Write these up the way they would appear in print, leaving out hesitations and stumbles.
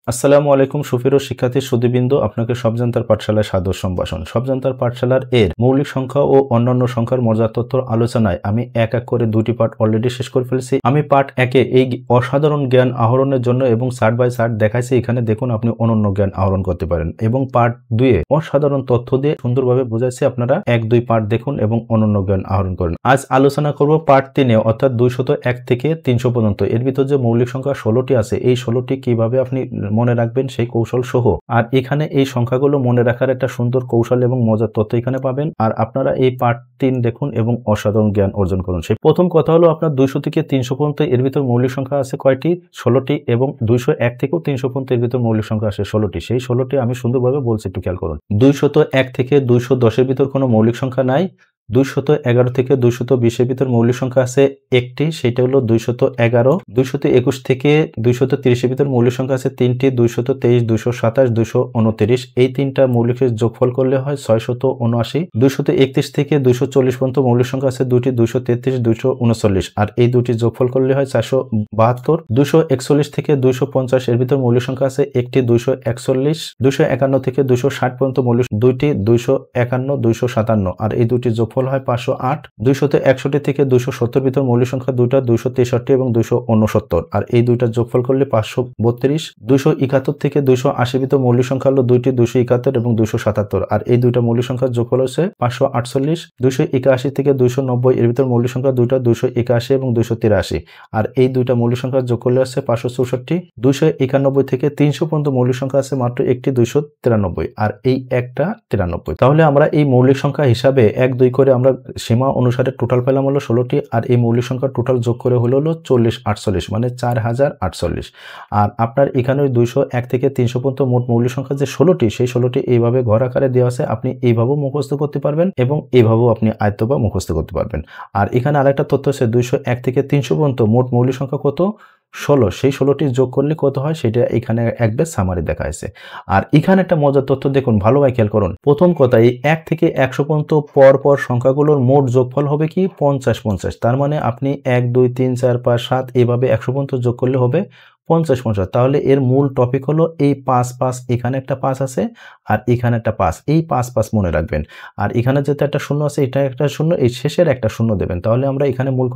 আসসালামু আলাইকুম সুপ্রিয় শিক্ষার্থী সুধীবৃন্দ, আপনাকে সবজান্তার পাঠশালায় সাদর সম্ভাষণ। সবজান্তার পাঠশালার এর মৌলিক সংখ্যা ও অন্যান্য সংখ্যার মজার তথ্য আলোচনায় আমি এক এক করে দুটি পার্ট অলরেডি শেষ করে ফেলেছি। আমি পার্ট একে এই অসাধারণ জ্ঞান আহরণের জন্য এবং চার্ট বাই চার্ট দেখাইছি। এখানে দেখুন আপনি অনন্য জ্ঞান আহরণ করতে পারেন, এবং পার্ট 2 এ অসাধারণ তথ্য দিয়ে সুন্দরভাবে বুঝাইছি। আপনারা 1-2 পার্ট দেখুন এবং অনন্য জ্ঞান আহরণ করেন। আজ আলোচনা করব পার্ট 3 এ, অর্থাৎ 201 থেকে 300 পর্যন্ত। এর ভিতর যে মৌলিক সংখ্যা 16টি আছে, এই 16টি কিভাবে আপনি মনে রাখবেন সেই কৌশল সহ। আর এখানে এই সংখ্যাগুলো মনে রাখার একটা সুন্দর কৌশল এবং মজার তথ্য এখানে পাবেন। আর আপনারা এই পার্ট 3 দেখুন এবং অসাধারণ জ্ঞান অর্জন করুন। সেই প্রথম কথা হলো, আপনার 200 থেকে 300 পর্যন্ত এর ভিতর মৌলিক সংখ্যা আছে কয়টি? 16টি। এবং 201 থেকেও 300 পর্যন্ত এর ভিতর মৌলিক সংখ্যা আছে 16টি। সেই 16টি আমি সুন্দরভাবে বলছি, একটু খেয়াল করুন। 201 থেকে 210 এর ভিতর কোনো মৌলিক সংখ্যা নাই। 211 থেকে 220 এর ভিতর মৌলিক সংখ্যা আছে একটি, সেটা হলো 211। 221 থেকে 230 এর ভিতর মৌলিক সংখ্যা আছে তিনটি, 223, 227, 229। এই তিনটা মৌলিকের যোগফল করলে হয় 679। 231 থেকে 240 পর্যন্ত মৌলিক সংখ্যা আছে দুটি, 233, 239। আর এই দুটি যোগফল করলে হয় 472। 241 থেকে 250 এর ভিতর মৌলিক সংখ্যা আছে একটি, 241। 251 থেকে 260 পর্যন্ত মৌলিক দুইটি, 251, 257। আর এই দুটি যোগফল হয় 508। 261 থেকে 270 ভিতর মৌলিক সংখ্যা দুইটা, 263 এবং 269। আর এই দুইটা যোগফল করলে 532। 271 থেকে 280 ভিতর মৌলিক সংখ্যা হলো দুইটি, 271 এবং 277। আর এই দুইটা মৌলিক সংখ্যার যোগফল হচ্ছে 548। 281 থেকে 290 এর ভিতর মৌলিক সংখ্যা দুইটা, 281 এবং 283। আর এই দুইটা মৌলিক সংখ্যার যোগ করলে আছে 564। 291 থেকে 300 পর্যন্ত মৌলিক সংখ্যা আছে মাত্র একটি, 293। আর এই একটা 93। তাহলে আমরা এই মৌলিক সংখ্যা হিসাবে 1-2 করে আমরা সীমা অনুসারে টোটাল পেলাম হলো 16টি। আর এই মৌলিক সংখ্যা টোটাল যোগ করে হলো 4048, মানে 4048। আর আপনার এখানে 201 থেকে 300 পর্যন্ত মোট মৌলিক সংখ্যা যে 16টি, সেই 16টি এইভাবে ঘর আকারে দেওয়া আছে। আপনি এইভাবেও মুখস্থ করতে পারবেন এবং এইভাবেও আপনি আয়ত্ত বা মুখস্থ করতে পারবেন। আর এখানে আরেকটা তথ্য আছে, 201 থেকে 300 পর্যন্ত মোট মৌলিক সংখ্যা কত? 16। সেই 16টি যোগ করলে কত হয় সেটা এখানে একবার সামারি দেখা আছে। আর এখানে একটা মজার তথ্য দেখুন, ভালোভাবে খেয়াল করুন। প্রথম কথা, এই 1 থেকে 100 পর্যন্ত পর সংখ্যাগুলোর মোট যোগফল হবে কি? 50। তার মানে আপনি 1, 2, 3, 4, 5, 7 এভাবে 100 পর্যন্ত যোগ করলে হবে 50। তাহলে এর মূল টপিক হলো এই 5, এখানে একটা 5 আছে আর এখানে একটা 5, এই 5 মনে রাখবেন। আর এখানে যেতে একটা শূন্য আছে, এটা একটা শূন্য, এই শেষের একটা শূন্য দেবেন। তাহলে আমরা এখানে মূল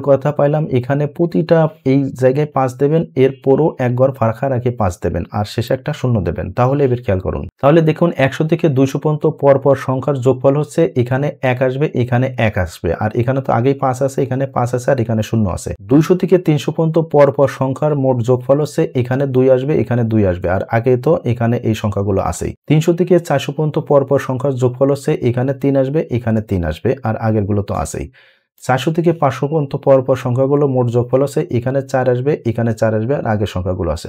কথা পাইলাম। এখানে প্রতিটা এই জায়গায় 5 দেবেন, এরপরও এক ঘর ফাঁকা রাখে 5 দেবেন, আর শেষে একটা শূন্য দেবেন। তাহলে এবার খেয়াল করুন। তাহলে দেখুন 100 থেকে 200 পর্যন্ত পর সংখ্যার যোগফল হচ্ছে, এখানে 1 আসবে, এখানে 1 আসবে। আর এখানে তো আগেই 5 আছে, এখানে 5 আছে আর এখানে শূন্য আছে। 200 থেকে 300 পর্যন্ত পর সংখ্যার মোট যোগফল হচ্ছে, এখানে 2 আসবে, এখানে 2 আসবে। আর আগে তো এখানে এই সংখ্যাগুলো আছেই। 300 থেকে 400 পর্যন্ত পর সংখ্যার যোগফল হচ্ছে, এখানে 3 আসবে, এখানে 3 আসবে, আর আগের গুলো তো আছেই। 400 থেকে 500 পর্যন্ত পর সংখ্যাগুলো মোট যোগফল আছে, এখানে 4 আসবে, এখানে 4 আসবে, আর আগের সংখ্যাগুলো আছে।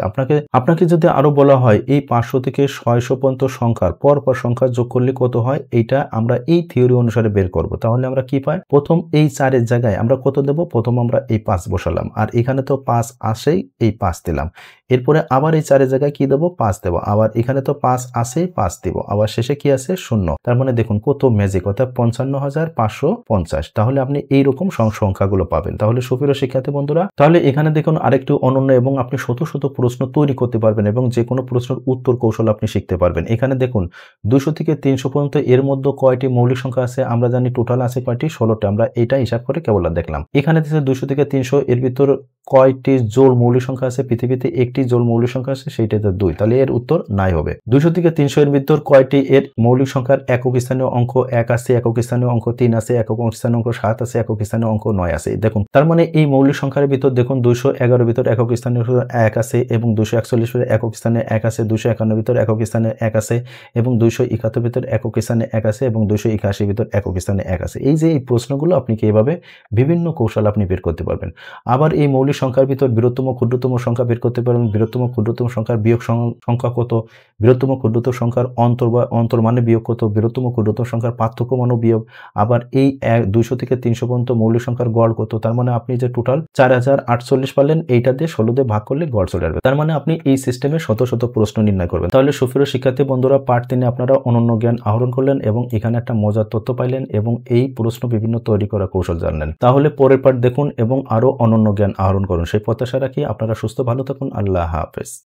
আপনাকে যদি আরো বলা হয় এই 500 থেকে 600 পর্যন্ত সংখ্যার পর সংখ্যা যোগ করলে কত হয়, এইটা আমরা এই থিওরি অনুসারে বের করব। তাহলে আমরা কি পাই? প্রথম এই 4 এর জায়গায় আমরা কত দেব? প্রথম আমরা এই 5 বসালাম, আর এখানে তো 5 আসেই, এই 5 দিলাম। এরপরে আবার এই 4 এর জায়গায় কি দেব? 5 দেব। আবার এখানে তো 5 আছে, 5 দেব। আবার শেষে কি আছে? শূন্য। তার মানে দেখুন কত ম্যাজিক, অর্থাৎ 55,550। তাহলে আপনি এইরকম সংখ্যাগুলো পাবেন। তাহলে সুপ্রিয় শিক্ষার্থী বন্ধুরা, তাহলে এখানে দেখুন আরেকটু অনন্য, এবং আপনি শত প্রশ্ন তৈরি করতে পারবেন এবং যে কোনো প্রশ্নের উত্তর কৌশল আপনি শিখতে পারবেন। এখানে দেখুন 200 থেকে 300 পর্যন্ত এর মধ্যে কয়টি মৌলিক সংখ্যা আছে? আমরা জানি টোটাল আছে কয়টি? 16টা। আমরা এটা হিসাব করে কেবল দেখলাম। এখানে 200 থেকে 300 এর ভিতর কয়টি জোড় মৌলিক সংখ্যা আছে? পৃথিবীতে একটি জোড় মৌলিক সংখ্যা আছে, সেইটাতে 2। তাহলে এর উত্তর নাই হবে। 200 থেকে 300 এর ভিতর কয়টি এর মৌলিক সংখ্যার একক স্থানীয় অঙ্ক 1 আছে, একক স্থানীয় অঙ্ক 3 আছে, একক স্থানীয় অঙ্ক 7 আছে, একক স্থানীয় অঙ্ক 9 আছে। দেখুন তার মানে এই মৌলিক সংখ্যার ভিতর দেখুন 211 ভিতর একক স্থানীয় 1 আছে, এবং 241 ভিতর একক স্থানে 1 আছে, 251 ভিতর একক স্থানে 1 আছে, এবং 271 ভিতর একক স্থানে 1 আছে, এবং 281 ভিতর একক স্থানে 1 আছে। এই যে এই প্রশ্নগুলো আপনি কি এইভাবে বিভিন্ন কৌশল আপনি বের করতে পারবেন। আবার এই মৌলিক সংখ্যার ভিতর বৃহত্তম ক্ষুদ্রতম সংখ্যা বের করতে পারবেন। বৃহত্তম ক্ষুদ্রতম সংখ্যার বিয়োগ সংখ্যা কত? বৃহত্তম ক্ষুদ্রতম সংখ্যার অন্তর মানে বিয়োগ কত? বৃহত্তম ক্ষুদ্রতম সংখ্যার পার্থক্য মানে বিয়োগ। আবার এই 200 থেকে 300 পর্যন্ত মৌলিক সংখ্যার গড় কত? তার মানে আপনি যে টোটাল 4048 পারলেন, এইটা দিয়ে 16 দিয়ে ভাগ করলে গড় চলে আসবে। তার মানে আপনি এই সিস্টেমে শত প্রশ্ন নির্ণয় করবেন। তাহলে সুপ্রিয় শিক্ষার্থী বন্ধুরা, পার্ট 3 আপনারা অনন্য জ্ঞান আহরণ করলেন এবং এখানে একটা মজার তথ্য পাইলেন এবং এই প্রশ্ন বিভিন্ন তৈরি করা কৌশল জানলেন। তাহলে পরের পার্ট দেখুন এবং আরো অনন্য জ্ঞান আহরণ করুন। সেই প্রত্যাশা রাখি। আপনারা সুস্থ ভালো থাকুন। আল্লাহ হাফেজ।